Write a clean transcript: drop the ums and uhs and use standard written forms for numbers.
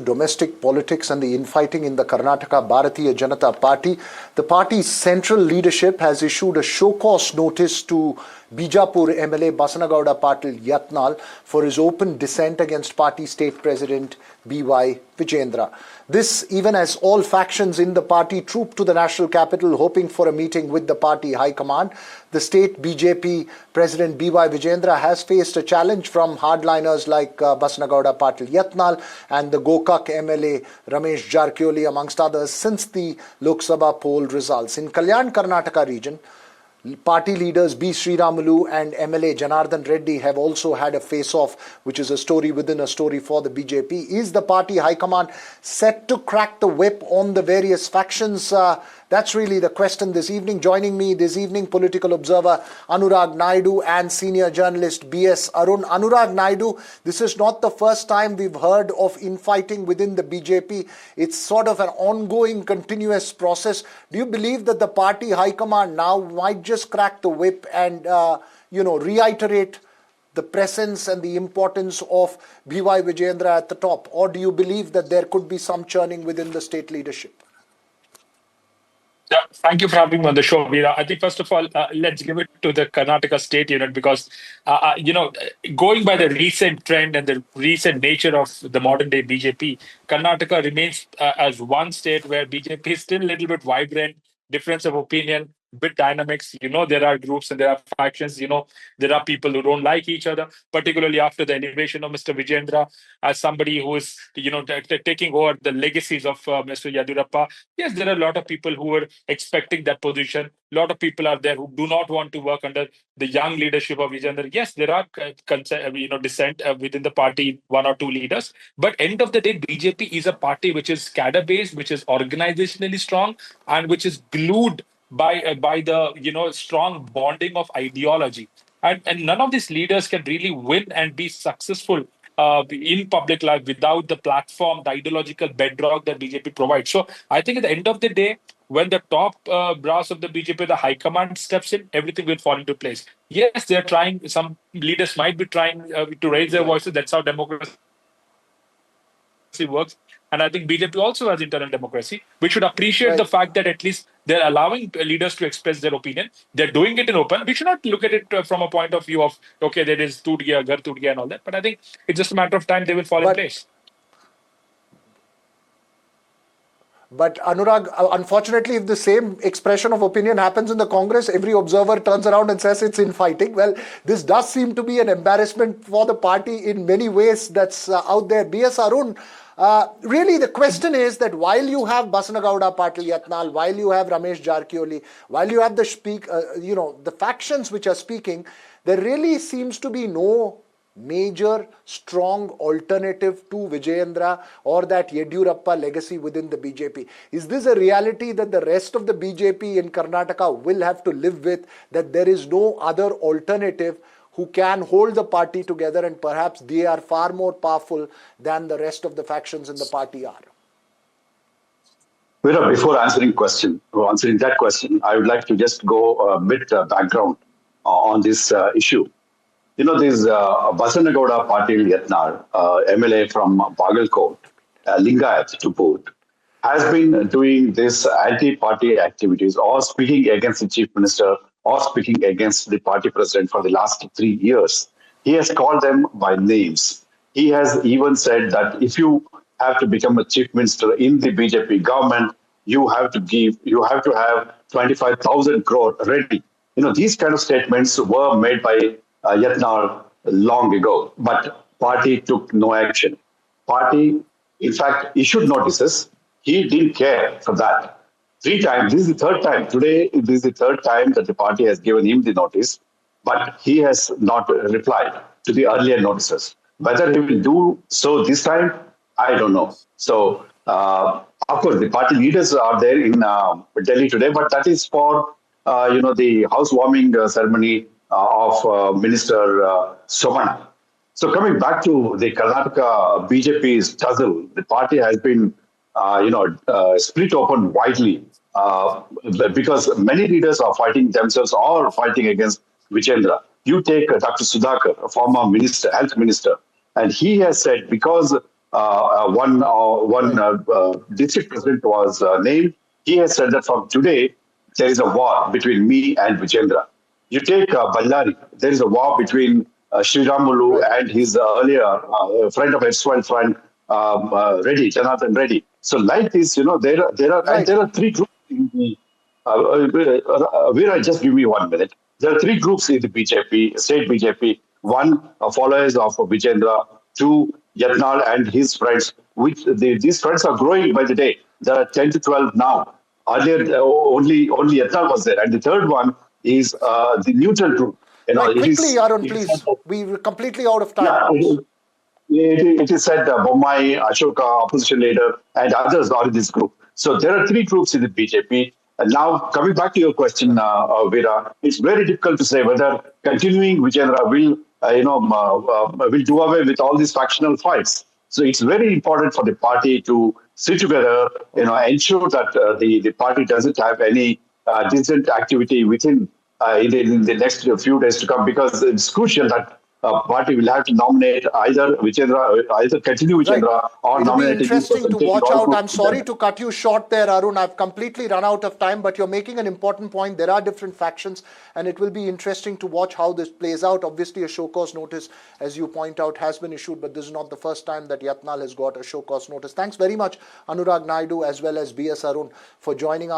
domestic politics and the infighting in the Karnataka Bharatiya Janata Party. The party's central leadership has issued a show-cause notice to Bijapur MLA Basanagouda Patil Yatnal for his open dissent against party state president B.Y. Vijendra. This even as all factions in the party trooped to the national capital hoping for a meeting with the party high command. The state BJP president B.Y. Vijendra has faced a challenge from hardliners like Basanagouda Patil Yatnal and the Gokak MLA Ramesh Jarkioli amongst others since the Lok Sabha poll results. In Kalyan, Karnataka region, party leaders B. Sriramulu and MLA Janardhan Reddy have also had a face-off, which is a story within a story for the BJP. Is the party high command set to crack the whip on the various factions? That's really the question this evening. Joining me this evening, political observer Anurag Naidu and senior journalist B.S. Arun. Anurag Naidu, this is not the first time we've heard of infighting within the BJP. It's sort of an ongoing, continuous process. Do you believe that the party high command now might just crack the whip and, reiterate the presence and the importance of B.Y. Vijendra at the top? Or do you believe that there could be some churning within the state leadership? Yeah, thank you for having me on the show, Veera. I think, first of all, let's give it to the Karnataka state unit because, going by the recent trend and the recent nature of the modern day BJP, Karnataka remains as one state where BJP is still a little bit vibrant, difference of opinion, bit dynamics. There are groups and there are factions. There are people who don't like each other, particularly after the elevation of Mr. Vijendra as somebody who is, taking over the legacies of Mr. Yadurappa. Yes, there are a lot of people who were expecting that position. A lot of people are there who do not want to work under the young leadership of Vijendra. Yes, there are dissent within the party, one or two leaders. But end of the day, BJP is a party which is cadre-based, which is organizationally strong, and which is glued by the strong bonding of ideology, and none of these leaders can really win and be successful in public life without the platform, the ideological bedrock that BJP provides. So I think at the end of the day, when the top brass of the BJP, the high command steps in, everything will fall into place. Yes, they're trying. Some leaders might be trying to raise their voices. That's how democracy works. And I think BJP also has internal democracy. We should appreciate the fact that at least they're allowing leaders to express their opinion. They're doing it in open. We should not look at it from a point of view of, okay, there is toot gaya, ghar toot gaya and all that. But I think it's just a matter of time they will fall in place. But Anurag, unfortunately, if the same expression of opinion happens in the Congress, every observer turns around and says it's infighting. Well, this does seem to be an embarrassment for the party in many ways that's out there. B.S. Arun, really the question is that while you have Basanagouda Patil Yatnal, while you have Ramesh Jarkioli, while you have the factions which are speaking, there really seems to be no major, strong alternative to Vijendra or that Yediyurappa legacy within the BJP. Is this a reality that the rest of the BJP in Karnataka will have to live with, that there is no other alternative who can hold the party together and perhaps they are far more powerful than the rest of the factions in the party are? Veera, before answering that question, I would like to just go a bit background on this issue. This Basanagouda Patil Yatnal, MLA from Bagalkot, Lingayat to boot, has been doing this anti-party activities or speaking against the chief minister or speaking against the party president for the last 3 years. He has called them by names. He has even said that if you have to become a chief minister in the BJP government, you have to have 25,000 crore ready. These kind of statements were made by Yatnal long ago, but party took no action. Party, in fact, issued notices. He didn't care for that. 3 times, this is the 3rd time. Today, this is the 3rd time that the party has given him the notice, but he has not replied to the earlier notices. Whether he will do so this time, I don't know. So, of course, the party leaders are there in Delhi today, but that is for, the housewarming ceremony of Minister Somana. So coming back to the Karnataka BJP's tussle, the party has been, split open widely because many leaders are fighting themselves or fighting against Vijendra. You take Dr. Sudhakar, a former minister, health minister, and he has said because district president was named. He has said that from today there is a war between me and Vijendra. You take Ballari, there is a war between Sriramulu Right. and his earlier friend of S1 friend, Reddy, Janathan Reddy. So like this, Right. there are three groups in the Veera, just give me 1 minute. There are three groups in the BJP, state BJP. One, followers of Vijendra. Two, Yatnal and his friends. These friends are growing by the day. There are 10 to 12 now. Earlier, only Yatnal was there. And the third one is the neutral group. Right. Quickly, Arun, It is please. We're completely out of time, yeah, please. it is said Bommai, Ashoka, opposition leader, and others are in this group. So there are three groups in the BJP. And now, coming back to your question, Veera, it's very difficult to say whether continuing Vijayendra will, will do away with all these factional fights. So it's very important for the party to sit together, ensure that the party doesn't have any dissident activity within in the next few days to come, because it's crucial that party will have to nominate either Vijendra, either continue Right. Vijendra or It'll be nominate a new interesting person, to taking watch all out. groups I'm sorry together. to cut you short there, Arun. I've completely run out of time, but you're making an important point. There are different factions, and it will be interesting to watch how this plays out. Obviously, a show cause notice, as you point out, has been issued, but this is not the first time that Yatnal has got a show cause notice. Thanks very much, Anurag Naidu, as well as B.S. Arun, for joining us.